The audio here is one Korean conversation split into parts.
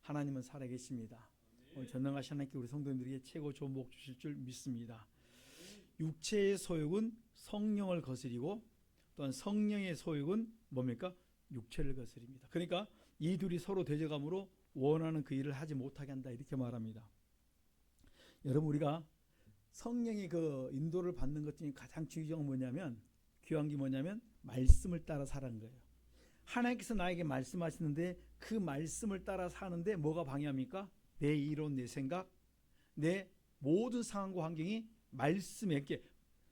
하나님은 살아계십니다. 오늘 전능하신 하나님께 우리 성도님들에게 최고 좋은 복 주실 줄 믿습니다. 육체의 소욕은 성령을 거스리고 또한 성령의 소욕은 뭡니까? 육체를 거스립니다. 그러니까 이 둘이 서로 대적함으로 원하는 그 일을 하지 못하게 한다, 이렇게 말합니다. 여러분, 우리가 성령의 그 인도를 받는 것 중에 가장 중요한 게 뭐냐면, 귀한 게 뭐냐면 말씀을 따라 사는 거예요. 하나님께서 나에게 말씀하시는데 그 말씀을 따라 사는데 뭐가 방해합니까? 내 이론, 내 생각, 내 모든 상황과 환경이 말씀에 이렇게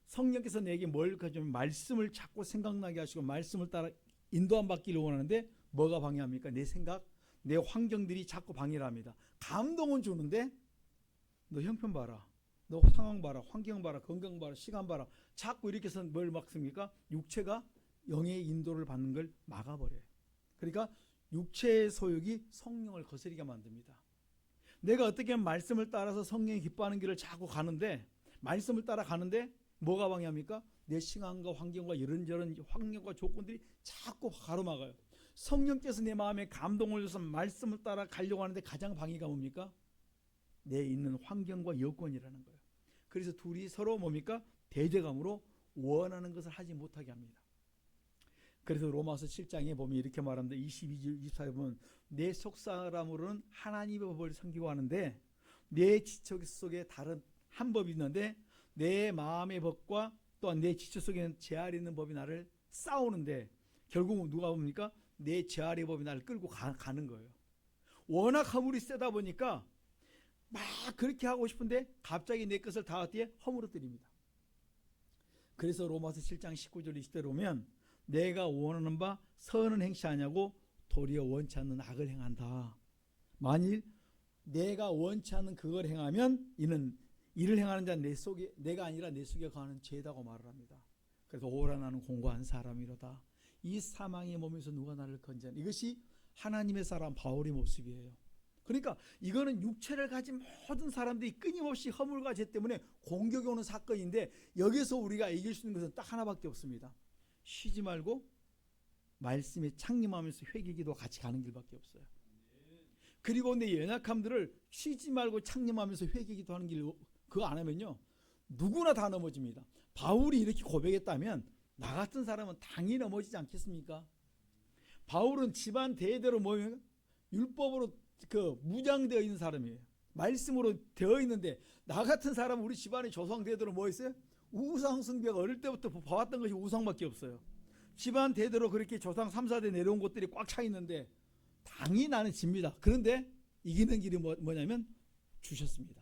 성령께서 내게 뭘 가지면 말씀을 자꾸 생각나게 하시고 말씀을 따라 인도함 받기를 원하는데 뭐가 방해합니까? 내 생각, 내 환경들이 자꾸 방해를 합니다. 감동은 주는데 너 형편 봐라, 너 상황 봐라, 환경 봐라, 건강 봐라, 시간 봐라, 자꾸 이렇게 해서 뭘 막습니까? 육체가 영의 인도를 받는 걸 막아버려요. 그러니까 육체의 소욕이 성령을 거스리게 만듭니다. 내가 어떻게 하면 말씀을 따라서 성령이 기뻐하는 길을 자꾸 가는데, 말씀을 따라 가는데 뭐가 방해합니까? 내 시간과 환경과 이런저런 환경과 조건들이 자꾸 가로막아요. 성령께서 내 마음에 감동을 줘서 말씀을 따라 가려고 하는데 가장 방해가 뭡니까? 내 있는 환경과 여건이라는 거예요. 그래서 둘이 서로 뭡니까? 대적함으로 원하는 것을 하지 못하게 합니다. 그래서 로마서 7장에 보면 이렇게 말합니다. 22절 24절에 보면 내 속사람으로는 하나님의 법을 섬기고 하는데 내 지체 속에 다른 한 법이 있는데 내 마음의 법과 또한 내 지체 속에는 제 아래 있는 법이 나를 싸우는데, 결국은 누가 봅니까? 내 제 아래 법이 나를 끌고 가는 거예요. 워낙 허물이 세다 보니까 막 그렇게 하고 싶은데 갑자기 내 것을 다 어디에 허물어뜨립니다. 그래서 로마서 7장 19절 20절에 보면 내가 원하는 바 선은 행시하냐고 도리어 원치 않는 악을 행한다. 만일 내가 원치 않는 그걸 행하면 이는 이를 행하는 자는 내 속에, 내가 아니라 내 속에 거하는 죄다고 말을 합니다. 그래서 오라 나는 공고한 사람이로다. 이 사망의 몸에서 누가 나를 건지하냐. 이것이 하나님의 사람 바울의 모습이에요. 그러니까 이거는 육체를 가진 모든 사람들이 끊임없이 허물과 죄 때문에 공격이 오는 사건인데, 여기서 우리가 이길 수 있는 것은 딱 하나밖에 없습니다. 쉬지 말고 말씀에 창림하면서 회개기도 같이 가는 길밖에 없어요. 그리고 내 연약함들을 쉬지 말고 창림하면서 회개기도 하는 길, 그거 안 하면요 누구나 다 넘어집니다. 바울이 이렇게 고백했다면 나 같은 사람은 당연히 넘어지지 않겠습니까? 바울은 집안 대대로 뭐예요? 율법으로 그 무장되어 있는 사람이에요. 말씀으로 되어 있는데, 나 같은 사람은 우리 집안의 조상 대대로 뭐 있어요? 우상 숭배가 어릴 때부터 봐왔던 것이 우상밖에 없어요. 집안 대대로 그렇게 조상 3, 4대 내려온 것들이 꽉 차 있는데 당연히 나는 집니다. 그런데 이기는 길이 뭐냐면 주셨습니다.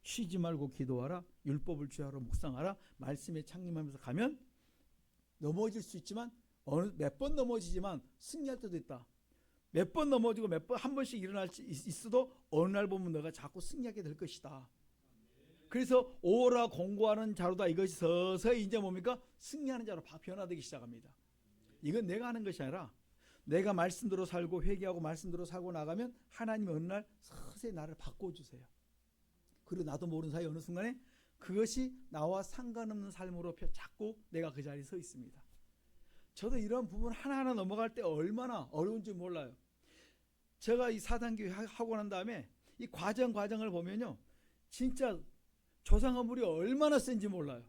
쉬지 말고 기도하라, 율법을 주하러 묵상하라, 말씀에 창림하면서 가면 넘어질 수 있지만 몇 번 넘어지지만 승리할 때도 있다. 몇 번 넘어지고 몇 번 한 번씩 일어날 수 있어도 어느 날 보면 너가 자꾸 승리하게 될 것이다. 그래서 오라 공고하는 자로다. 이것이 서서히 이제 뭡니까? 승리하는 자로 변화되기 시작합니다. 이건 내가 하는 것이 아니라 내가 말씀대로 살고 회개하고 말씀대로 살고 나가면 하나님이 어느 날 서서히 나를 바꿔주세요. 그리고 나도 모르는 사이 어느 순간에 그것이 나와 상관없는 삶으로 자꾸 내가 그 자리에 서 있습니다. 저도 이런 부분 하나하나 넘어갈 때 얼마나 어려운지 몰라요. 제가 이 4단계 하고 난 다음에 이 과정을 보면요 진짜 조상 허물이 얼마나 센지 몰라요.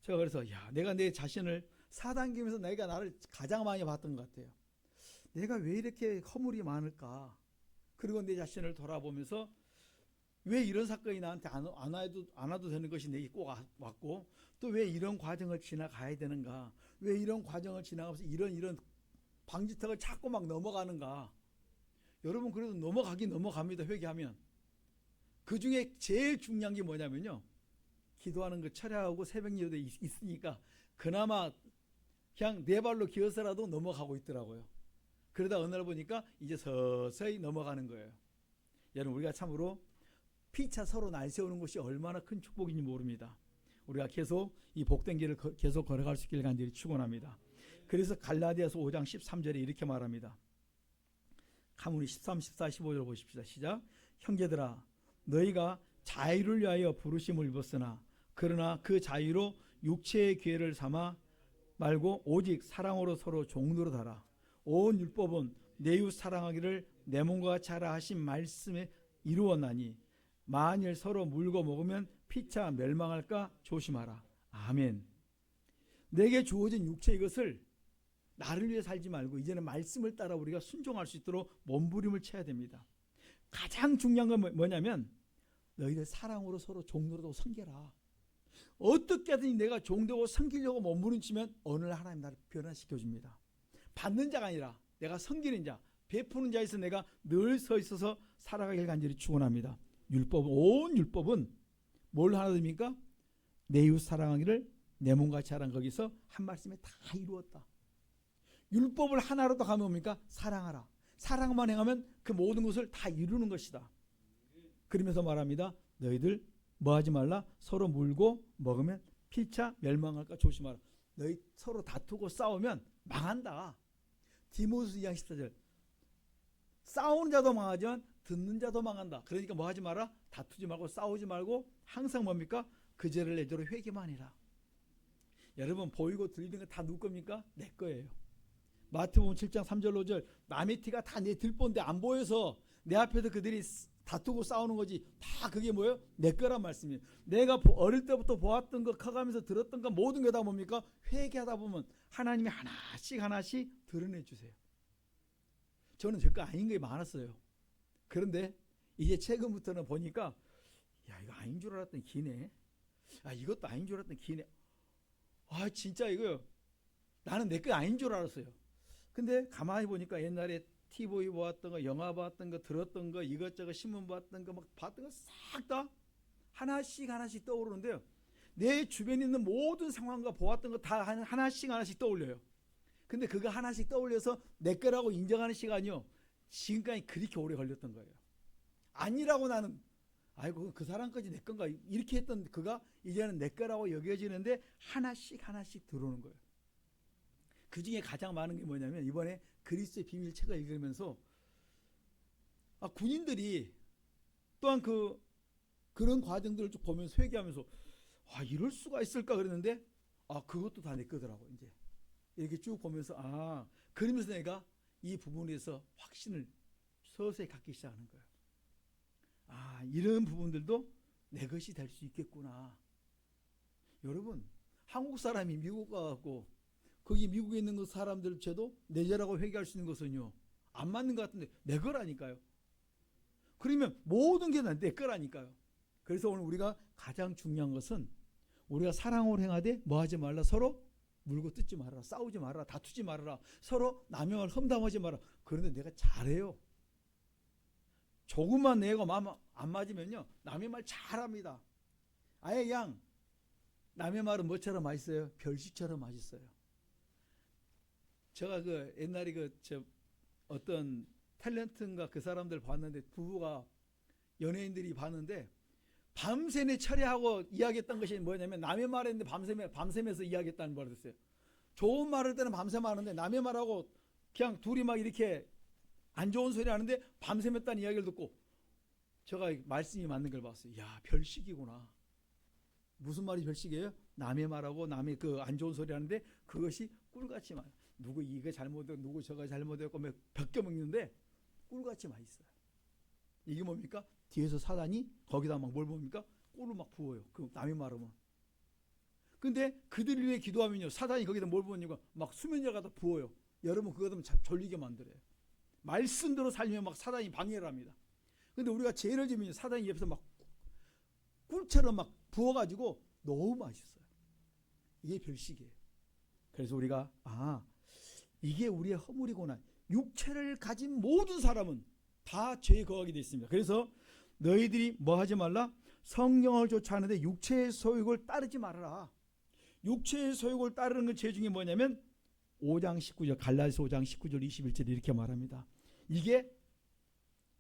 제가 그래서 내가 내 자신을 4단계면서 내가 나를 가장 많이 봤던 것 같아요. 내가 왜 이렇게 허물이 많을까? 그리고 내 자신을 돌아보면서 왜 이런 사건이 나한테 안 와도 되는 것이 내게 꼭 왔고, 또 왜 이런 과정을 지나가야 되는가? 왜 이런 과정을 지나가면서 이런 방지턱을 자꾸 막 넘어가는가? 여러분, 그래도 넘어갑니다. 회개하면. 그 중에 제일 중요한 게 뭐냐면요, 기도하는 거 철야하고 새벽 예배도 있으니까 그나마 그냥 네 발로 기어서라도 넘어가고 있더라고요. 그러다 어느 날 보니까 이제 서서히 넘어가는 거예요. 여러분, 우리가 참으로 피차 서로 날 세우는 것이 얼마나 큰 축복인지 모릅니다. 우리가 계속 이 복된 길을 계속 걸어갈 수 있기를 간절히 축원합니다. 그래서 갈라디아서 5장 13절에 이렇게 말합니다. 가문이 13, 14, 15절 보십시다. 시작. 형제들아, 너희가 자유를 위하여 부르심을 입었으나 그러나 그 자유로 육체의 기회를 삼아 말고 오직 사랑으로 서로 종노릇하라. 온 율법은 내 이웃 사랑하기를 내 몸과 같이 하라 하신 말씀에 이루었나니 만일 서로 물고 먹으면 피차 멸망할까 조심하라. 아멘. 내게 주어진 육체 이것을 나를 위해 살지 말고 이제는 말씀을 따라 우리가 순종할 수 있도록 몸부림을 쳐야 됩니다. 가장 중요한 건 뭐냐면 너희들 사랑으로 서로 종노릇하고 섬겨라. 어떻게든 내가 종되고 섬기려고 몸부림치면 어느 날 하나님 나를 변화시켜줍니다. 받는 자가 아니라 내가 섬기는 자, 베푸는 자에서 내가 늘 서 있어서 살아가길 간절히 축원합니다. 온 율법은 뭘 하나 됩니까? 내 이웃 사랑하기를 내 몸같이 하라는 거기서 한 말씀에 다 이루었다. 율법을 하나로 더 가면 뭡니까? 사랑하라. 사랑만 행하면 그 모든 것을 다 이루는 것이다. 그러면서 말합니다. 너희들 뭐하지 말라? 서로 물고 먹으면 피차 멸망할까 조심하라. 너희 서로 다투고 싸우면 망한다. 디모스 2장 14절. 싸우는 자도 망하지만 듣는 자도 망한다. 그러니까 뭐하지 마라? 다투지 말고 싸우지 말고 항상 뭡니까? 그 죄를 내 죄로 회개만 해라. 여러분 보이고 들리는 거 다 누구 겁니까? 내 거예요. 마태복음 7장 3절 5절 남의 티가 다 내 들본데 안 보여서 내 앞에서 그들이 다투고 싸우는 거지. 다 그게 뭐예요? 내 거란 말씀이에요. 내가 어릴 때부터 보았던 거 커가면서 들었던 거 모든 게 다 뭡니까? 회개하다 보면 하나님이 하나씩 드러내 주세요. 저는 제 거 아닌 게 많았어요. 그런데 이제 최근부터는 보니까 야 이거 아닌 줄 알았더니 기네. 아 이것도 아닌 줄 알았더니 기네. 아 진짜 이거 나는 내 거 아닌 줄 알았어요. 근데 가만히 보니까 옛날에 TV 보았던 거, 영화 봤던 거, 들었던 거, 이것저것 신문 봤던 거, 막 봤던 거 싹 다 하나씩 떠오르는데요. 내 주변에 있는 모든 상황과 보았던 거 다 하나씩 떠올려요. 근데 그거 하나씩 떠올려서 내 거라고 인정하는 시간이요. 지금까지 그렇게 오래 걸렸던 거예요. 아니라고 나는 아이고 그 사람까지 내 건가 이렇게 했던 그가 이제는 내 거라고 여겨지는데 하나씩 들어오는 거예요. 그 중에 가장 많은 게 뭐냐면 이번에 그리스도의 비밀 책을 읽으면서 군인들이 또한 그런 과정들을 쭉 보면서 회개하면서 이럴 수가 있을까 그랬는데 그것도 다 내 거더라고. 이제 이렇게 쭉 보면서 그러면서 내가 이 부분에서 확신을 서서히 갖기 시작하는 거예요. 이런 부분들도 내 것이 될 수 있겠구나. 여러분 한국 사람이 미국 가고 거기 미국에 있는 그 사람들 죄도 내 죄라고 회개할 수 있는 것은요 안 맞는 것 같은데 내 거라니까요. 그러면 모든 게 내 거라니까요. 그래서 오늘 우리가 가장 중요한 것은 우리가 사랑으로 행하되 뭐하지 말라. 서로 물고 뜯지 말아라. 싸우지 말아라. 다투지 말아라. 서로 남의 말 험담하지 말아라. 그런데 내가 잘해요. 조금만 내가 마음 안 맞으면요 남의 말 잘합니다. 아예 그냥 남의 말은 뭐처럼 맛있어요? 별식처럼 맛있어요. 제가 옛날에 어떤 탤런트인가 그 사람들 봤는데 부부가 연예인들이 봤는데 밤새내 철회하고 이야기했던 것이 뭐냐면 남의 말했는데 밤새면서 이야기했다는 말을 했어요. 좋은 말할 때는 밤새면 하는데 남의 말하고 그냥 둘이 막 이렇게 안 좋은 소리 하는데 밤새면다는 이야기를 듣고 제가 말씀이 맞는 걸 봤어요. 야 별식이구나. 무슨 말이 별식이에요? 남의 말하고 남의 안 좋은 소리 하는데 그것이 꿀같이 많아요. 누구 이거 잘못했고 누구 저거 잘못했고 벗겨 먹는데 꿀같이 맛있어요. 이게 뭡니까? 뒤에서 사단이 거기다 막 뭘 봅니까? 꿀을 막 부어요. 그 남의 말하면. 근데 그들을 위해 기도하면요 사단이 거기다 뭘 부으니까 막 수면제 갖다 부어요. 여러분 그거 좀 졸리게 만들어요. 말씀대로 살면 막 사단이 방해를 합니다. 근데 우리가 죄를 지면 사단이 옆에서 막 꿀처럼 막 부어가지고 너무 맛있어요. 이게 별식이에요. 그래서 우리가 이게 우리의 허물이구나. 육체를 가진 모든 사람은 다 죄에 거하게 되어 있습니다. 그래서 너희들이 뭐 하지 말라? 성령을 쫓아하는데 육체의 소욕을 따르지 말아라. 육체의 소욕을 따르는 것 죄 중에 뭐냐면 5장 19절 갈라디아서 5장 19절 21절 이렇게 말합니다. 이게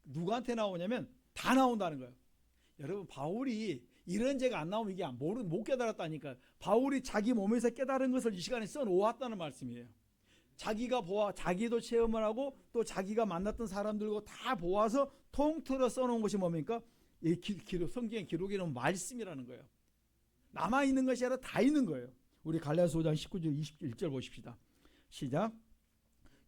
누구한테 나오냐면 다 나온다는 거예요. 여러분 바울이 이런 죄가 안 나오면 이게 못 깨달았다니까요. 바울이 자기 몸에서 깨달은 것을 이 시간에 써놓았다는 말씀이에요. 자기가 자기도 체험을 하고 또 자기가 만났던 사람들과 다 보아서 통틀어 써놓은 것이 뭡니까? 이 성경의 기록에는 말씀이라는 거예요. 남아있는 것이 아니라 다 있는 거예요. 우리 갈라디아서 5장 19절 21절 보십시다. 시작.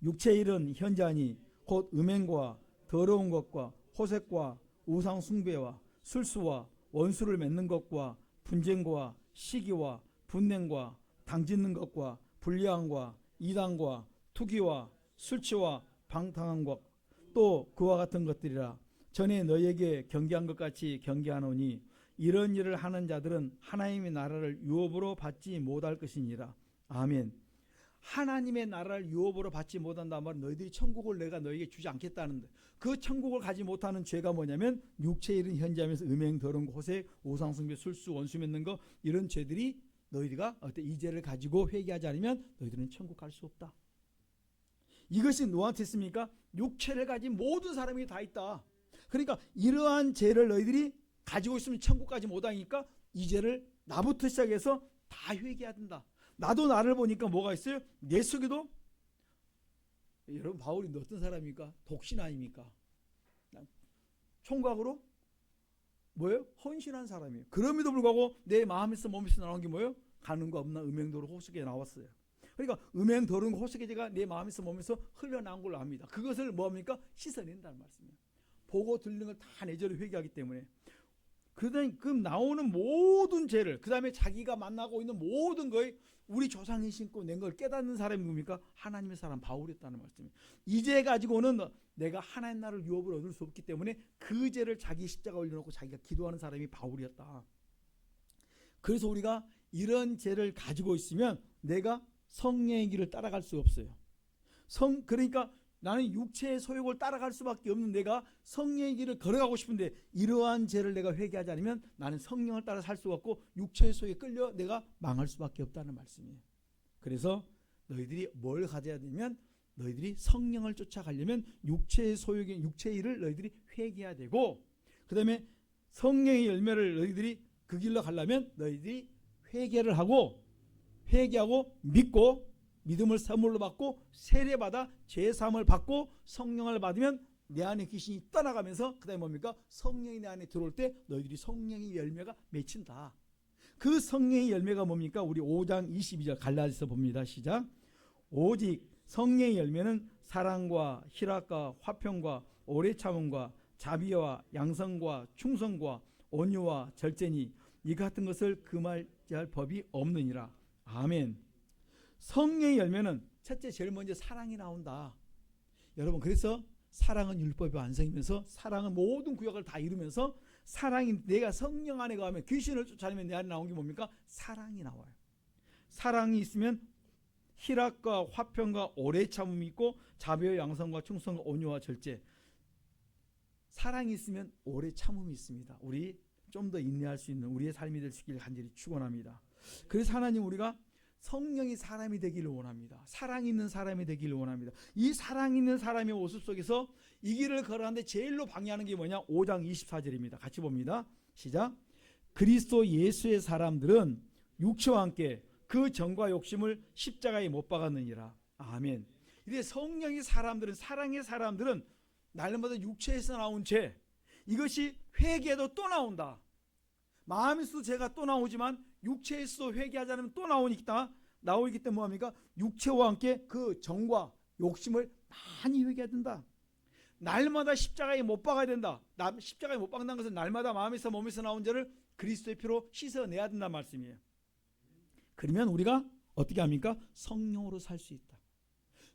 육체의 일은 현저하니 곧 음행과 더러운 것과 호색과 우상 숭배와 술수와 원수를 맺는 것과 분쟁과 시기와 분냉과 당짓는 것과 불리함과 이단과 투기와 술취와 방탕한 것 또 그와 같은 것들이라. 전에 너희에게 경계한 것 같이 경계하노니 이런 일을 하는 자들은 하나님의 나라를 유업으로 받지 못할 것이니라. 아멘. 하나님의 나라를 유업으로 받지 못한다는 말은 너희들이 천국을 내가 너희에게 주지 않겠다는데, 그 천국을 가지 못하는 죄가 뭐냐면 육체의 일은 현재하면서 음행, 더러운 거, 호색, 우상숭배, 술수, 원수 맺는 거, 이런 죄들이 너희가 이 죄를 가지고 회개하지 않으면 너희들은 천국 갈 수 없다. 이것이 누구한테 있습니까? 육체를 가진 모든 사람이 다 있다. 그러니까 이러한 죄를 너희들이 가지고 있으면 천국 가지 못하니까 이 죄를 나부터 시작해서 다 회개해야 된다. 나도 나를 보니까 뭐가 있어요? 내 속에도, 여러분 바울이 어떤 사람입니까? 독신 아닙니까? 총각으로 뭐예요? 헌신한 사람이에요. 그럼에도 불구하고 내 마음에서 몸에서 나온 게 뭐예요? 가는 거 없나 음행도로 호색에 나왔어요. 그러니까 음행, 더러운 호색의 죄가 내 마음에서 몸에서 흘러나온 걸로 압니다. 그것을 뭐합니까? 씻어낸다는 말씀이에요. 보고 들리는 걸 다 내절로 회개하기 때문에. 그럼 나오는 모든 죄를, 그 다음에 자기가 만나고 있는 모든 거에 우리 조상이 신고 낸 걸 깨닫는 사람이 뭡니까? 하나님의 사람 바울이었다는 말씀이에요. 이 죄 가지고는 내가 하나님 나라를 유업을 얻을 수 없기 때문에 그 죄를 자기 십자가 올려놓고 자기가 기도하는 사람이 바울이었다. 그래서 우리가 이런 죄를 가지고 있으면 내가 성령의 길을 따라갈 수 없어요. 그러니까 나는 육체의 소욕을 따라갈 수밖에 없는 내가 성령의 길을 걸어가고 싶은데 이러한 죄를 내가 회개하지 않으면 나는 성령을 따라 살 수가 없고 육체의 소욕에 끌려 내가 망할 수밖에 없다는 말씀이에요. 그래서 너희들이 뭘 가져야 되면 너희들이 성령을 쫓아가려면 육체의 소욕의 육체의 일을 너희들이 회개해야 되고, 그 다음에 성령의 열매를 너희들이 그 길로 가려면 너희들이 회개하고 믿고 믿음을 선물로 받고 세례받아 죄사함을 받고 성령을 받으면 내 안에 귀신이 떠나가면서 그 다음에 뭡니까? 성령이 내 안에 들어올 때 너희들이 성령의 열매가 맺힌다. 그 성령의 열매가 뭡니까? 우리 5장 22절 갈라디아서 봅니다. 시작. 오직 성령의 열매는 사랑과 희락과 화평과 오래 참음과 자비와 양성과 충성과 온유와 절제니 이 같은 것을 금할할 법이 없느니라. 아멘. 성령의 열매는 첫째 제일 먼저 사랑이 나온다. 여러분, 그래서 사랑은 율법의 완성이면서 사랑은 모든 구약을 다 이루면서 사랑이, 내가 성령 안에 가면 귀신을 쫓아내면 내 안에 나온 게 뭡니까? 사랑이 나와요. 사랑이 있으면 희락과 화평과 오래 참음이 있고 자비와 양성과 충성과 온유와 절제. 사랑이 있으면 오래 참음이 있습니다. 우리 좀 더 인내할 수 있는 우리의 삶이 될 수 있기를 간절히 축원합니다. 그래서 하나님, 우리가 성령이 사람이 되기를 원합니다. 사랑 있는 사람이 되기를 원합니다. 이 사랑 있는 사람의 모습 속에서 이 길을 걸어가는데 제일로 방해하는 게 뭐냐? 5장 24절입니다. 같이 봅니다. 시작. 그리스도 예수의 사람들은 육체와 함께 그 정과 욕심을 십자가에 못 박았느니라. 아멘. 이제 성령의 사람들은, 사랑의 사람들은 날마다 육체에서 나온 죄, 이것이 회개해도 또 나온다. 마음에서도 죄가 또 나오지만 육체에서도 회개하지 않으면 또 나오기 때문에 뭐합니까? 육체와 함께 그 정과 욕심을 많이 회개해야 된다. 날마다 십자가에 못 박아야 된다. 십자가에 못 박는다는 것은 날마다 마음에서 몸에서 나온 죄를 그리스도의 피로 씻어내야 된다는 말씀이에요. 그러면 우리가 어떻게 합니까? 성령으로 살 수 있다.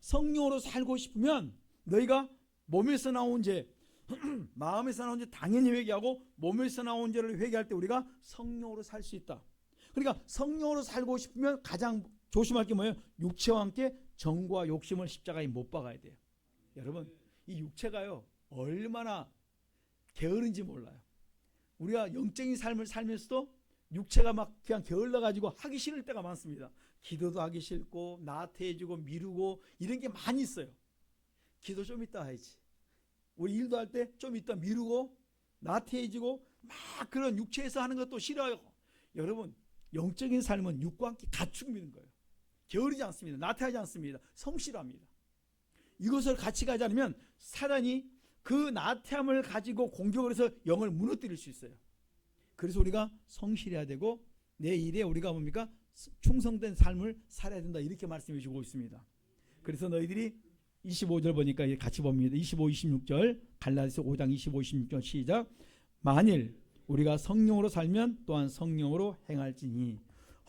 성령으로 살고 싶으면 너희가 몸에서 나온 죄, 마음에서 나온 죄 당연히 회개하고 몸에서 나온 죄를 회개할 때 우리가 성령으로 살 수 있다. 그러니까 성령으로 살고 싶으면 가장 조심할 게 뭐예요? 육체와 함께 정과 욕심을 십자가에 못 박아야 돼요. 여러분, 이 육체가요 얼마나 게으른지 몰라요. 우리가 영적인 삶을 살면서도 육체가 막 그냥 게을러 가지고 하기 싫을 때가 많습니다. 기도도 하기 싫고 나태해지고 미루고 이런 게 많이 있어요. 기도 좀 이따 해야지. 우리 일도 할 때 좀 이따 미루고 나태해지고 막 그런 육체에서 하는 것도 싫어요. 여러분, 영적인 삶은 육과 함께 같이 미는 거예요. 게으르지 않습니다. 나태하지 않습니다. 성실합니다. 이것을 같이 가지 않으면 사단이 그 나태함을 가지고 공격을 해서 영을 무너뜨릴 수 있어요. 그래서 우리가 성실해야 되고 내 일에 우리가 충성된 삶을 살아야 된다, 이렇게 말씀해 주고 있습니다. 그래서 너희들이 25절 보니까 같이 봅니다. 25, 26절 갈라디아서 5장 25, 26절 시작. 만일 우리가 성령으로 살면 또한 성령으로 행할지니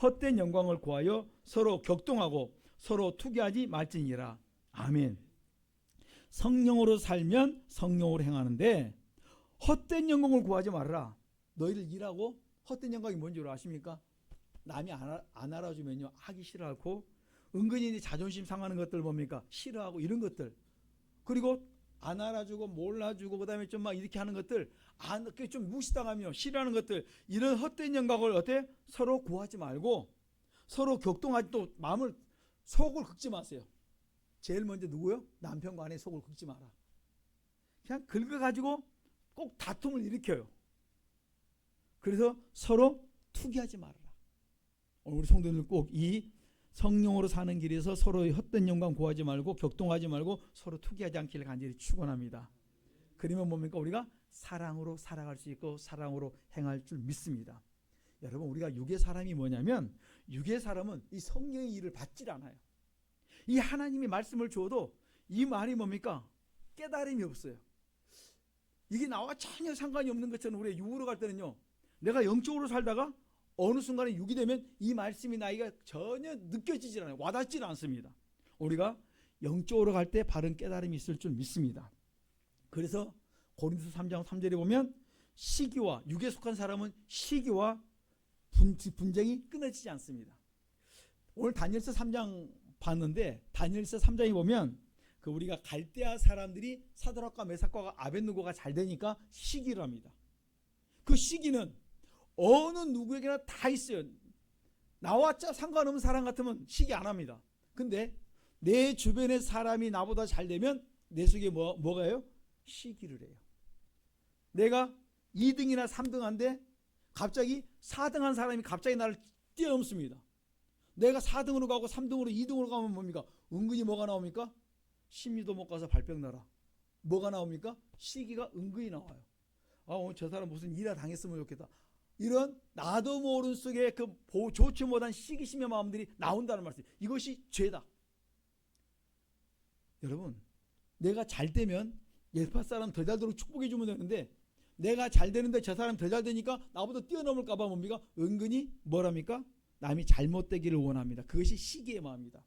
헛된 영광을 구하여 서로 격동하고 서로 투기하지 말지니라. 아멘. 성령으로 살면 성령으로 행하는데 헛된 영광을 구하지 말아라. 너희들 일하고 헛된 영광이 뭔지 아십니까? 남이 안 알아주면요 하기 싫어하고 은근히 자존심 상하는 것들 뭡니까? 싫어하고 이런 것들. 그리고 안 알아주고 몰라주고 그다음에 좀 막 이렇게 하는 것들 좀 무시당하며 싫어하는 것들 이런 헛된 영광을 어때? 서로 구하지 말고 서로 격동하지 또 마음을 속을 긁지 마세요. 제일 먼저 누구요? 남편과 아내 속을 긁지 마라. 그냥 긁어가지고 꼭 다툼을 일으켜요. 그래서 서로 투기하지 말아라. 우리 성도들 꼭 이 성령으로 사는 길에서 서로의 헛된 영광 구하지 말고 격동하지 말고 서로 투기하지 않기를 간절히 축원합니다. 그러면 뭡니까? 우리가 사랑으로 살아갈 수 있고 사랑으로 행할 줄 믿습니다. 여러분 우리가 육의 사람이 뭐냐면 육의 사람은 이 성령의 일을 받질 않아요. 이 하나님이 말씀을 주어도 이 말이 뭡니까? 깨달음이 없어요. 이게 나와 전혀 상관이 없는 것처럼 우리가 육으로 갈 때는요 내가 영적으로 살다가 어느 순간에 육이 되면 이 말씀이 나이가 전혀 느껴지질 않아요. 와닿질 않습니다. 우리가 영적으로 갈 때 바른 깨달음이 있을 줄 믿습니다. 그래서 고린도서 3장 3절에 보면 시기와 육에 속한 사람은 시기와 분쟁이 끊어지지 않습니다. 오늘 다니엘서 3장 봤는데 다니엘서 3장에 보면 그 우리가 갈대아 사람들이 사드락과 메삭과 아벳느고가 잘 되니까 시기를 합니다. 그 시기는 어느 누구에게나 다 있어요. 나와 상관없는 사람 같으면 시기 안 합니다. 근데 내 주변의 사람이 나보다 잘 되면 내 속에 뭐가요? 시기를 해요. 내가 2등이나 3등한데 갑자기 4등한 사람이 갑자기 나를 뛰어넘습니다. 내가 4등으로 가고 3등으로 2등으로 가면 뭡니까? 은근히 뭐가 나옵니까? 심리도 못 가서 발병 나라. 뭐가 나옵니까? 시기가 은근히 나와요. 오늘 저 사람 무슨 일화 당했으면 좋겠다. 이런 나도 모르는 속에 그 좋지 못한 시기심의 마음들이 나온다는 말씀. 이것이 죄다. 여러분, 내가 잘 되면 옆에 사람 더 잘 되도록 축복해 주면 되는데 내가 잘 되는데 저 사람 더 잘 되니까 나보다 뛰어넘을까 봐 뭡니까? 은근히 뭐랍니까? 남이 잘못되기를 원합니다. 그것이 시기의 마음입니다.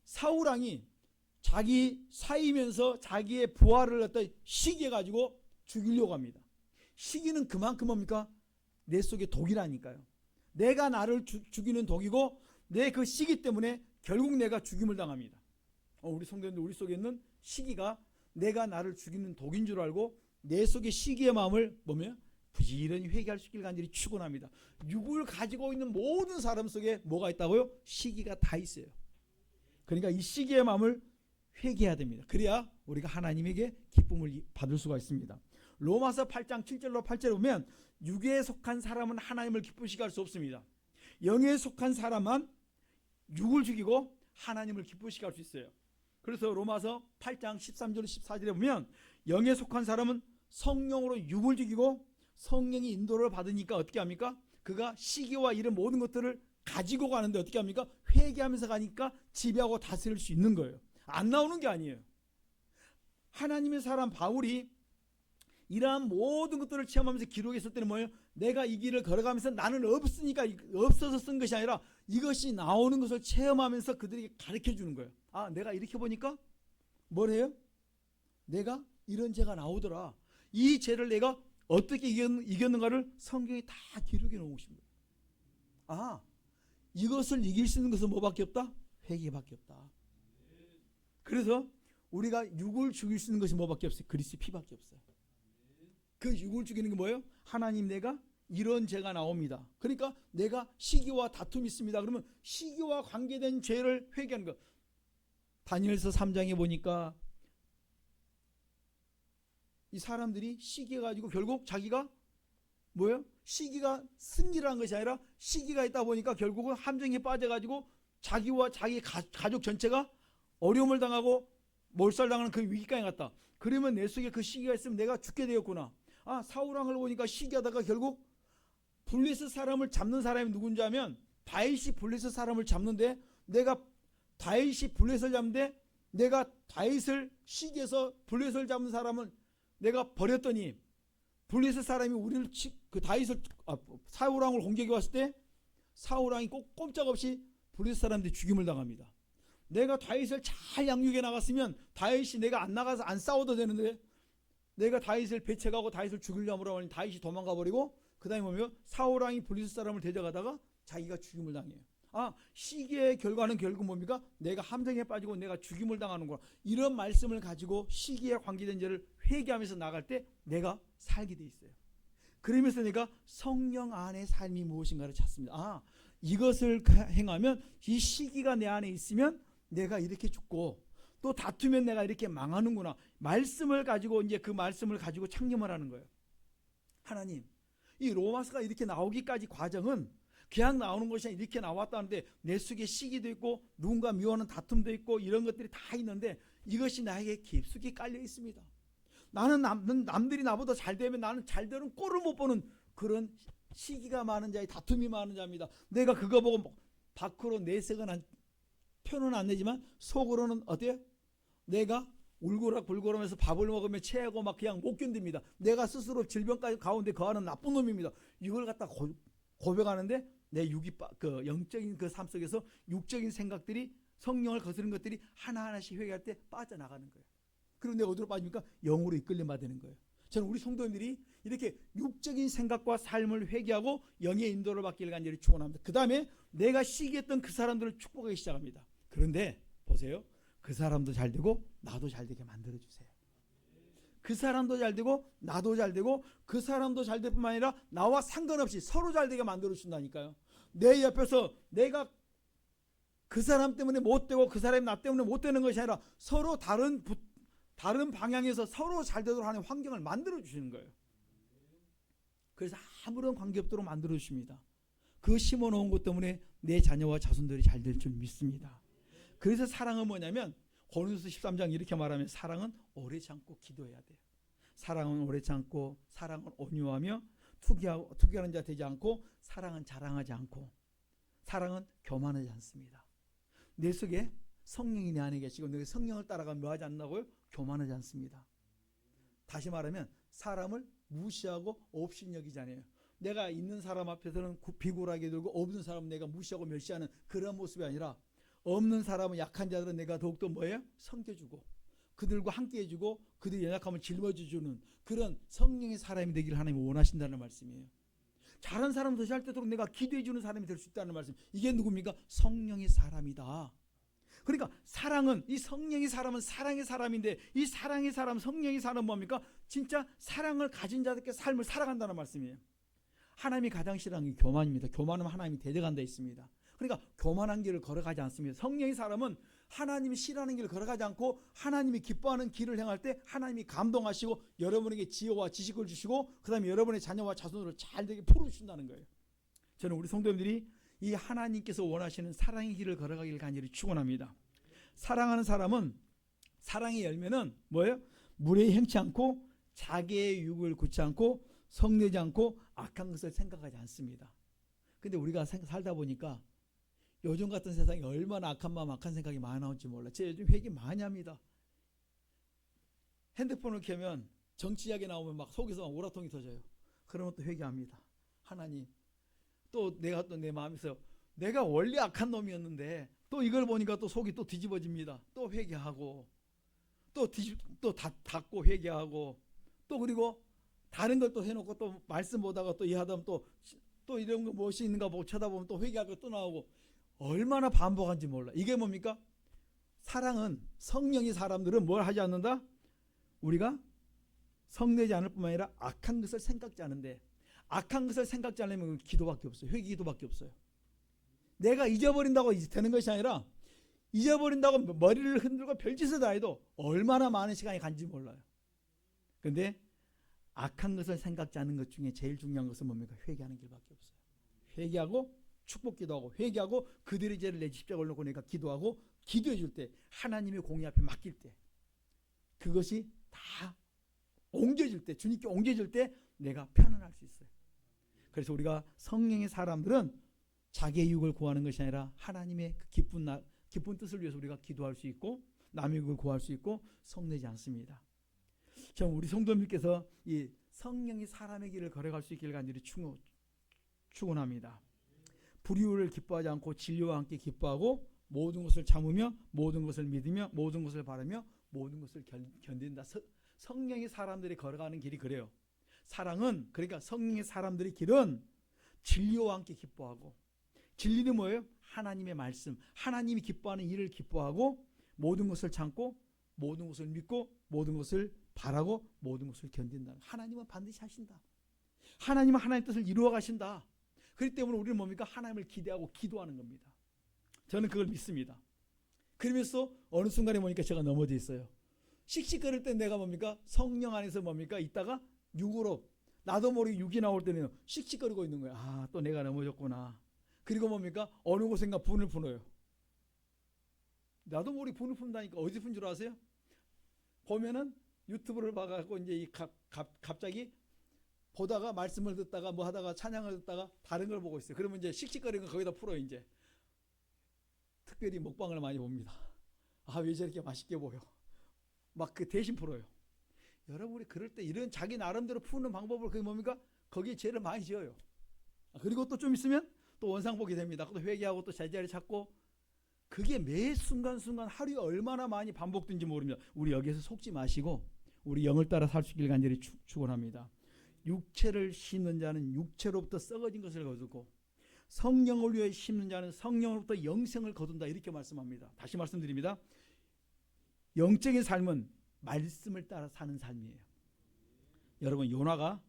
사울왕이 자기 사이면서 자기의 부하를 갖다 시기해 가지고 죽이려고 합니다. 시기는 그만큼 뭡니까? 내 속에 독이라니까요. 내가 나를 죽이는 독이고 내 그 시기 때문에 결국 내가 죽임을 당합니다. 우리 성도님들 우리 속에 있는 시기가 내가 나를 죽이는 독인 줄 알고 내 속의 시기의 마음을 보면 부지런히 회개할 수 있기를 간절히 축원합니다. 육을 가지고 있는 모든 사람 속에 뭐가 있다고요? 시기가 다 있어요. 그러니까 이 시기의 마음을 회개해야 됩니다. 그래야 우리가 하나님에게 기쁨을 받을 수가 있습니다. 로마서 8장 7절로 8절에 보면 육에 속한 사람은 하나님을 기쁘시게 할 수 없습니다. 영에 속한 사람만 육을 죽이고 하나님을 기쁘시게 할 수 있어요. 그래서 로마서 8장 13절 14절에 보면 영에 속한 사람은 성령으로 육을 죽이고 성령이 인도를 받으니까 어떻게 합니까? 그가 시기와 이런 모든 것들을 가지고 가는데 어떻게 합니까? 회개하면서 가니까 지배하고 다스릴 수 있는 거예요. 안 나오는 게 아니에요. 하나님의 사람 바울이 이러한 모든 것들을 체험하면서 기록했을 때는 뭐예요? 내가 이 길을 걸어가면서 나는 없으니까 없어서 쓴 것이 아니라 이것이 나오는 것을 체험하면서 그들에게 가르쳐 주는 거예요. 내가 이렇게 보니까 뭐래요? 내가 이런 죄가 나오더라. 이 죄를 내가 어떻게 이겼는가를 성경에 다 기록해 놓으신 거예요. 이것을 이길 수 있는 것은 뭐밖에 없다? 회개밖에 없다. 그래서 우리가 육을 죽일 수 있는 것이 뭐밖에 없어요? 그리스도의 피밖에 없어요. 그 육을 죽이는 게 뭐예요? 하나님 내가 이런 죄가 나옵니다. 그러니까 내가 시기와 다툼이 있습니다. 그러면 시기와 관계된 죄를 회개하는 거. 다니엘서 3장에 보니까 이 사람들이 시기해가지고 결국 자기가 뭐예요? 시기가 승리라는 것이 아니라 시기가 있다 보니까 결국은 함정에 빠져가지고 자기와 자기 가족 전체가 어려움을 당하고 몰살당하는 그 위기까지 갔다. 그러면 내 속에 그 시기가 있으면 내가 죽게 되었구나. 사울왕을 보니까 시기하다가 결국 블레셋 사람을 잡는 사람이 누군지 하면 다윗이 블레셋 사람을 잡는데 내가 다윗이 블레셋을 잡는데 내가 다윗을 시기에서 블레셋을 잡는 사람을 내가 버렸더니 블레셋 사람이 우리를 그 다윗을 사울왕을 공격해 왔을 때 사울왕이 꼭 꼼짝없이 블레셋 사람들이 죽임을 당합니다. 내가 다윗을 잘 양육해 나갔으면 다윗이 내가 안 나가서 안 싸워도 되는데 내가 다윗을 배척하고 다윗을 죽이려고 하니 다윗이 도망가 버리고 그 다음에 보면 사울왕이 블레셋 사람을 데려가다가 자기가 죽임을 당해요. 시기의 결과는 결국 뭡니까? 내가 함정에 빠지고 내가 죽임을 당하는 거야. 이런 말씀을 가지고 시기에 관계된 죄를 회개하면서 나갈 때 내가 살게 돼 있어요. 그러면서 내가 성령 안의 삶이 무엇인가를 찾습니다. 이것을 행하면 이 시기가 내 안에 있으면 내가 이렇게 죽고 또 다투면 내가 이렇게 망하는구나. 말씀을 가지고 이제 그 말씀을 가지고 창념을 하는 거예요. 하나님, 이 로마서가 이렇게 나오기까지 과정은 그냥 나오는 것이 아니라 이렇게 나왔다는데 내 속에 시기도 있고 누군가 미워하는 다툼도 있고 이런 것들이 다 있는데 이것이 나에게 깊숙이 깔려 있습니다. 나는 남들이 나보다 잘 되면 나는 잘 되는 꼴을 못 보는 그런 시기가 많은 자의 다툼이 많은 자입니다. 내가 그거 보고 밖으로 내색은 표는 안 내지만 속으로는 어때요? 내가 울고락불고라면서 밥을 먹으면 체하고 막 그냥 못 견딥니다. 내가 스스로 질병까지 가운데 거하는 나쁜 놈입니다. 이걸 갖다 고백하는데 내 그 영적인 그 삶 속에서 육적인 생각들이 성령을 거스른 것들이 하나하나씩 회개할 때 빠져나가는 거예요. 그리고 내가 어디로 빠집니까? 영으로 이끌림 받는 거예요. 저는 우리 성도님들이 이렇게 육적인 생각과 삶을 회개하고 영의 인도를 받기를 간절히 축원합니다. 그 다음에 내가 시기했던 그 사람들을 축복하기 시작합니다. 그런데 보세요. 그 사람도 잘 되고 나도 잘 되게 만들어주세요. 그 사람도 잘 되고 나도 잘 되고 그 사람도 잘 될 뿐만 아니라 나와 상관없이 서로 잘 되게 만들어준다니까요. 내 옆에서 내가 그 사람 때문에 못 되고 그 사람이 나 때문에 못 되는 것이 아니라 서로 다른 방향에서 서로 잘 되도록 하는 환경을 만들어주시는 거예요. 그래서 아무런 관계없도록 만들어주십니다. 그 심어놓은 것 때문에 내 자녀와 자손들이 잘 될 줄 믿습니다. 그래서 사랑은 뭐냐면 고린도서 13장 이렇게 말하면 사랑은 오래 참고 기도해야 돼요. 사랑은 오래 참고 사랑은 온유하며 투기하는 자 되지 않고 사랑은 자랑하지 않고 사랑은 교만하지 않습니다. 내 속에 성령이 내 안에 계시고 내가 성령을 따라가면 뭐 하지 않나고요? 교만하지 않습니다. 다시 말하면 사람을 무시하고 업신여기지 않아요. 내가 있는 사람 앞에서는 비굴하게 들고 없는 사람은 내가 무시하고 멸시하는 그런 모습이 아니라 없는 사람은 약한 자들은 내가 더욱더 뭐예요? 섬겨주고 그들과 함께 해주고 그들이 연약함을 짊어져주는 그런 성령의 사람이 되기를 하나님이 원하신다는 말씀이에요. 잘한 사람 더 잘 되도록 내가 기도해주는 사람이 될 수 있다는 말씀. 이게 누굽니까? 성령의 사람이다. 그러니까 사랑은 이 성령의 사람은 사랑의 사람인데 이 사랑의 사람 성령의 사람은 뭡니까? 진짜 사랑을 가진 자들께 삶을 살아간다는 말씀이에요. 하나님이 가장 싫어하는 게 교만입니다. 교만은 하나님이 대적한다 있습니다. 그러니까 교만한 길을 걸어가지 않습니다. 성령의 사람은 하나님이 싫어하는 길을 걸어가지 않고 하나님이 기뻐하는 길을 행할 때 하나님이 감동하시고 여러분에게 지혜와 지식을 주시고 그 다음에 여러분의 자녀와 자손을 잘 되게 풀어주신다는 거예요. 저는 우리 성도님들이 이 하나님께서 원하시는 사랑의 길을 걸어가기를 간절히 축원합니다. 사랑하는 사람은 사랑의 열매는 뭐예요? 무례히 행치 않고 자기의 유익을 굳지 않고 성내지 않고 악한 것을 생각하지 않습니다. 근데 우리가 살다 보니까 요즘 같은 세상에 얼마나 악한 마음 악한 생각이 많이 나올지 몰라. 제가 요즘 회개 많이 합니다. 핸드폰을 켜면 정치 이야기 나오면 막 속에서 막 오라통이 터져요. 그러면 또 회개합니다. 하나님 또 내가 또 내 마음에서 내가 원래 악한 놈이었는데 또 이걸 보니까 또 속이 또 뒤집어집니다. 또 회개하고 또 닫고 회개하고 또 그리고 다른 걸 또 해놓고 또 말씀 보다가 또 이하다 보면 또 이런 거 무엇이 있는가 보고 쳐다보면 또 회개하고 또 나오고 얼마나 반복한지 몰라. 이게 뭡니까? 사랑은 성령의 사람들은 뭘 하지 않는다? 우리가 성내지 않을 뿐만 아니라 악한 것을 생각지 않은데 악한 것을 생각지 않으면 기도밖에 없어요. 회개 기도밖에 없어요. 내가 잊어버린다고 되는 것이 아니라 잊어버린다고 머리를 흔들고 별짓을 다 해도 얼마나 많은 시간이 간지 몰라요. 그런데 악한 것을 생각지 않는 것 중에 제일 중요한 것은 뭡니까? 회개하는 길밖에 없어요. 회개하고 축복 기도하고 회개하고 그들의 죄를 내 십자가에 놓고 내가 기도하고 기도해 줄 때 하나님의 공의 앞에 맡길 때 그것이 다 옮겨질 때 주님께 옮겨질 때 내가 편안할 수 있어요. 그래서 우리가 성령의 사람들은 자기의 유익을 구하는 것이 아니라 하나님의 그 기쁜 뜻을 위해서 우리가 기도할 수 있고 남의 걸 구할 수 있고 성내지 않습니다. 참 우리 성도님께서 이 성령이 사람의 길을 걸어갈 수 있기를 간절히 축원합니다. 불의를 기뻐하지 않고 진리와 함께 기뻐하고 모든 것을 참으며 모든 것을 믿으며 모든 것을 바라며 모든 것을 견딘다. 성령이 사람들이 걸어가는 길이 그래요. 사랑은, 그러니까 성령의 사람들의 길은 진리와 함께 기뻐하고, 진리는 뭐예요? 하나님의 말씀, 하나님이 기뻐하는 일을 기뻐하고 모든 것을 참고 모든 것을 믿고 모든 것을 바라고 모든 것을 견딘다. 하나님은 반드시 하신다. 하나님은 하나님의 뜻을 이루어 가신다. 그렇기 때문에 우리는 뭡니까? 하나님을 기대하고 기도하는 겁니다. 저는 그걸 믿습니다. 그러면서 어느 순간에 보니까 제가 넘어져 있어요. 씩씩거릴 때 내가 뭡니까? 성령 안에서 뭡니까? 있다가 육으로, 나도 모르게 육이 나올 때는 씩씩거리고 있는 거예요. 아, 또 내가 넘어졌구나. 그리고 뭡니까? 어느 곳인가 분을 풀어요. 나도 모르게 분을 푼다니까. 어디 푼 줄 아세요? 보면은 유튜브를 봐가지고 이제 갑자기 보다가 말씀을 듣다가 뭐 하다가 찬양을 듣다가 다른 걸 보고 있어요. 그러면 이제 씩씩거리는 거 거기다 풀어요. 이제 특별히 먹방을 많이 봅니다. 아, 왜 저렇게 맛있게 보여? 막 그 대신 풀어요. 여러분이 그럴 때 이런 자기 나름대로 푸는 방법을 그게 뭡니까? 거기에 죄를 많이 지어요. 그리고 또 좀 있으면 또 원상 보게 됩니다. 또 회개하고 또 제자리 찾고, 그게 매 순간순간 하루에 얼마나 많이 반복된지 모릅니다. 우리 여기에서 속지 마시고 우리 영을 따라 살 수 있길 간절히 축원합니다. 육체를 심는 자는 육체로부터 썩어진 것을 거두고 성령을 위해 심는 자는 성령으로부터 영생을 거둔다. 이렇게 말씀합니다. 다시 말씀드립니다. 영적인 삶은 말씀을 따라 사는 삶이에요. 여러분, 요나가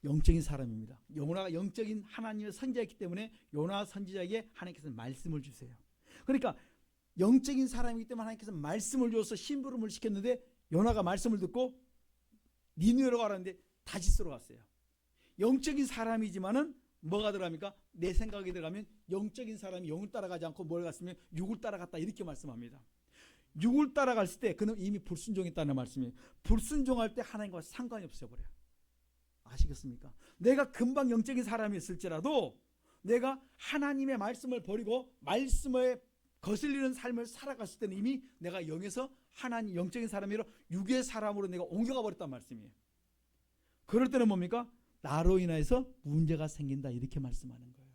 영적인 사람입니다. 요나가 영적인 하나님의 선지자였기 때문에 요나 선지자에게 하나님께서 말씀을 주세요. 그러니까 영적인 사람이기 때문에 하나님께서 말씀을 줘서 심부름을 시켰는데 요나가 말씀을 듣고 니느웨로 가라는데 다시스로 갔어요. 영적인 사람이지만은 뭐가 들어갑니까? 내 생각이 들어가면 영적인 사람이 영을 따라가지 않고 뭘 갔으면 육을 따라갔다. 이렇게 말씀합니다. 육을 따라갔을 때 그는 이미 불순종했다는 말씀이에요. 불순종할 때 하나님과 상관이 없어버려요. 아시겠습니까? 내가 금방 영적인 사람이었을지라도 내가 하나님의 말씀을 버리고 말씀에 거슬리는 삶을 살아갔을 때는 이미 내가 영에서 하나님 영적인 사람이라 육의 사람으로 내가 옮겨가 버렸단 말씀이에요. 그럴 때는 뭡니까? 나로 인해서 문제가 생긴다. 이렇게 말씀하는 거예요.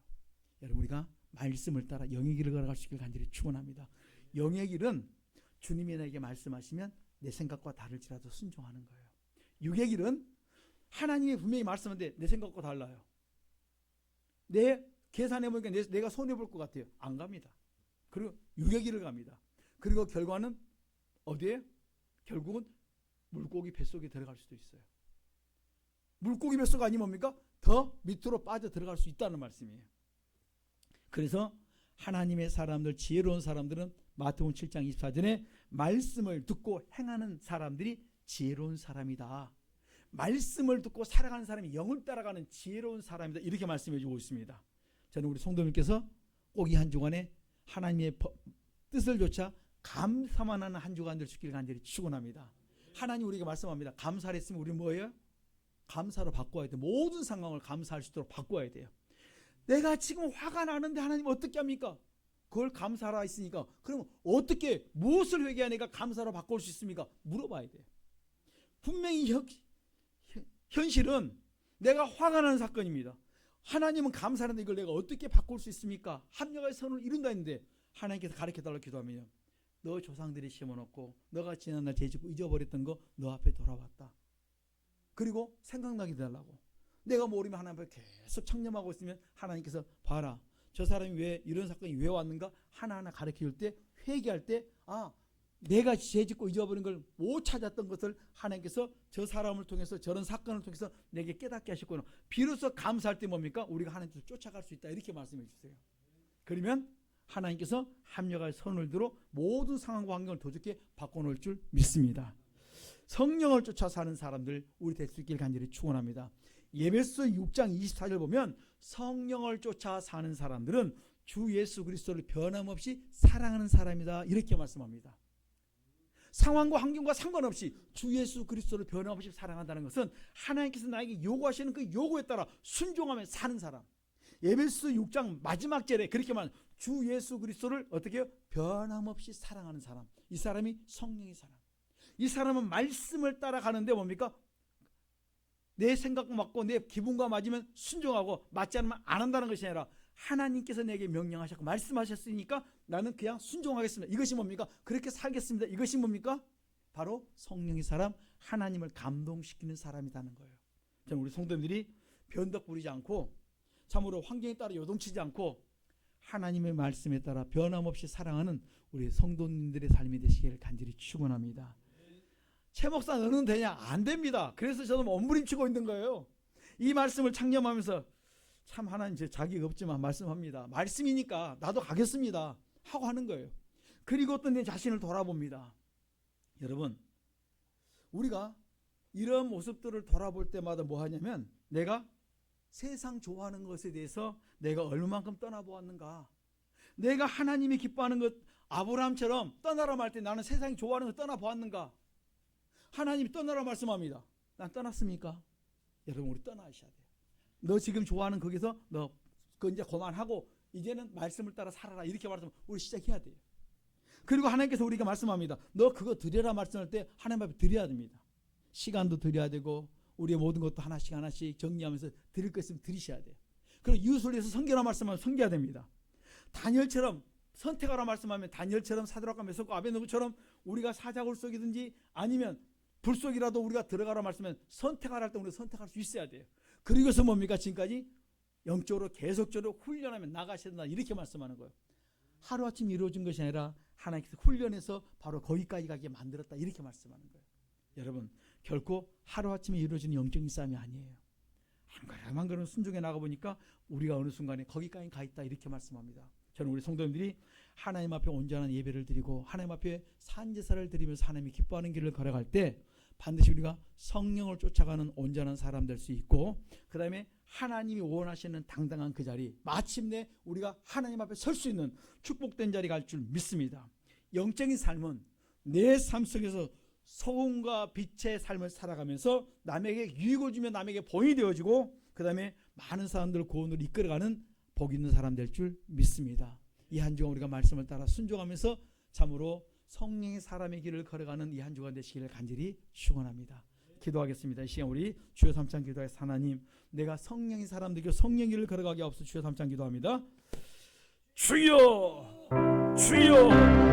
여러분, 우리가 말씀을 따라 영의 길을 걸어갈 수 있기를 간절히 축원합니다. 영의 길은 주님이 내게 말씀하시면 내 생각과 다를지라도 순종하는 거예요. 육의 길은 하나님이 분명히 말씀하는데 내 생각과 달라요. 내 계산해보니까 내가 손해볼 것 같아요. 안 갑니다. 그리고 육의 길을 갑니다. 그리고 결과는 어디에? 결국은 물고기 뱃속에 들어갈 수도 있어요. 물고기 뱃속 아니면 뭡니까? 더 밑으로 빠져 들어갈 수 있다는 말씀이에요. 그래서 하나님의 사람들, 지혜로운 사람들은 마태복음 7장 24절에 말씀을 듣고 행하는 사람들이 지혜로운 사람이다. 말씀을 듣고 살아가는 사람이 영을 따라가는 지혜로운 사람이다. 이렇게 말씀해 주고 있습니다. 저는 우리 성도님께서 꼭 이 한 주간에 하나님의 뜻을 조차 감사만 하는 한 주간 될 수 있기를 간절히 축원합니다. 하나님 우리에게 말씀합니다. 감사를 했으면 우리는 뭐예요? 감사로 바꿔야 돼요. 모든 상황을 감사할 수 있도록 바꿔야 돼요. 내가 지금 화가 나는데 하나님 어떻게 합니까? 그걸 감사하라 했으니까 그러면 어떻게 무엇을 회개해야 내가 감사로 바꿀 수 있습니까? 물어봐야 돼요. 분명히 현실은 내가 화가 나는 사건입니다. 하나님은 감사하는데 이걸 내가 어떻게 바꿀 수 있습니까? 합력의 선을 이룬다 했는데 하나님께서 가르쳐달라고 기도하면요, 너 조상들이 심어놓고 너가 지난날 죄짓고 잊어버렸던 거 너 앞에 돌아왔다. 그리고 생각나게 해달라고. 내가 모르면 하나님 앞에 계속 청렴하고 있으면 하나님께서 봐라, 저 사람이 왜 이런 사건이 왜 왔는가 하나하나 가르쳐줄 때, 회개할 때, 아, 내가 죄짓고 잊어버린 걸 못 찾았던 것을 하나님께서 저 사람을 통해서 저런 사건을 통해서 내게 깨닫게 하셨구나. 비로소 감사할 때 뭡니까? 우리가 하나님께서 쫓아갈 수 있다. 이렇게 말씀해 주세요. 그러면 하나님께서 합력할 선을 들어 모든 상황과 환경을 도저히 바꿔놓을 줄 믿습니다. 성령을 쫓아 사는 사람들 우리 될 수 있길 간절히 축원합니다. 에베소 6장 24절 보면 성령을 쫓아 사는 사람들은 주 예수 그리스도를 변함없이 사랑하는 사람이다. 이렇게 말씀합니다. 상황과 환경과 상관없이 주 예수 그리스도를 변함없이 사랑한다는 것은 하나님께서 나에게 요구하시는 그 요구에 따라 순종하며 사는 사람. 에베소 6장 마지막 절에 그렇게 말합니다. 주 예수 그리스도를 어떻게 해요? 변함없이 사랑하는 사람. 이 사람이 성령의 사람. 이 사람은 말씀을 따라가는데 뭡니까? 내 생각 맞고 내 기분과 맞으면 순종하고 맞지 않으면 안 한다는 것이 아니라 하나님께서 내게 명령하셨고 말씀하셨으니까 나는 그냥 순종하겠습니다. 이것이 뭡니까? 그렇게 살겠습니다. 이것이 뭡니까? 바로 성령의 사람, 하나님을 감동시키는 사람이라는 거예요. 저는 우리 성도님들이 변덕 부리지 않고 참으로 환경에 따라 요동치지 않고 하나님의 말씀에 따라 변함없이 사랑하는 우리 성도님들의 삶이 되시기를 간절히 축원합니다. 최 목사 너는 되냐? 안 됩니다. 그래서 저는 몸부림치고 있는 거예요. 이 말씀을 창념하면서 참 하나님 제 자기가 없지만 말씀합니다. 말씀이니까 나도 가겠습니다 하고 하는 거예요. 그리고 또 내 자신을 돌아봅니다. 여러분, 우리가 이런 모습들을 돌아볼 때마다 뭐 하냐면 내가 세상 좋아하는 것에 대해서 내가 얼마만큼 떠나보았는가. 내가 하나님이 기뻐하는 것, 아브라함처럼 떠나라 말 때 나는 세상이 좋아하는 것 떠나보았는가. 하나님이 떠나라 말씀합니다. 난 떠났습니까? 여러분, 우리 떠나셔야 돼요. 너 지금 좋아하는 거기서 너 그거 이제 그만하고 이제는 말씀을 따라 살아라 이렇게 말하면 우리 시작해야 돼요. 그리고 하나님께서 우리가 말씀합니다. 너 그거 드려라 말씀할 때 하나님 앞에 드려야 됩니다. 시간도 드려야 되고 우리의 모든 것도 하나씩 하나씩 정리하면서 드릴 것 있으면 드리셔야 돼요. 그리고 이웃을 위해서 섬겨라 말씀하면 섬겨야 됩니다. 다니엘처럼 선택하라 말씀하면 다니엘처럼 사드락과 메삭과 아벳느고처럼 우리가 사자굴 속이든지 아니면 불 속이라도 우리가 들어가라 말씀하면 선택하라 할 때 우리가 선택할 수 있어야 돼요. 그리고서 뭡니까? 지금까지 영적으로 계속적으로 훈련하면 나가셔야 된다 이렇게 말씀하는 거예요. 하루아침 이루어진 것이 아니라 하나님께서 훈련해서 바로 거기까지 가게 만들었다 이렇게 말씀하는 거예요. 여러분, 결코 하루아침에 이루어지는 영적인 싸움이 아니에요. 한 걸음 순종해 나가보니까 우리가 어느 순간에 거기까지 가 있다 이렇게 말씀합니다. 저는 우리 성도님들이 하나님 앞에 온전한 예배를 드리고 하나님 앞에 산제사를 드리면서 하나님이 기뻐하는 길을 걸어갈 때 반드시 우리가 성령을 쫓아가는 온전한 사람 될 수 있고 그 다음에 하나님이 원하시는 당당한 그 자리, 마침내 우리가 하나님 앞에 설 수 있는 축복된 자리가 갈 줄 믿습니다. 영적인 삶은 내 삶 속에서 소금과 빛의 삶을 살아가면서 남에게 유익을 주며 남에게 본이 되어지고 그 다음에 많은 사람들을 구원으로 이끌어가는 복 있는 사람 될 줄 믿습니다. 이 한 주간 우리가 말씀을 따라 순종하면서 참으로 성령의 사람의 길을 걸어가는 이 한 주간 되시기를 간절히 축원합니다. 기도하겠습니다. 이 시간 우리 주여 삼창 기도하겠습니다. 하나님, 내가 성령의 사람 되고 성령 길을 걸어가게 하옵소서. 주여 삼창 기도합니다. 주여, 주여.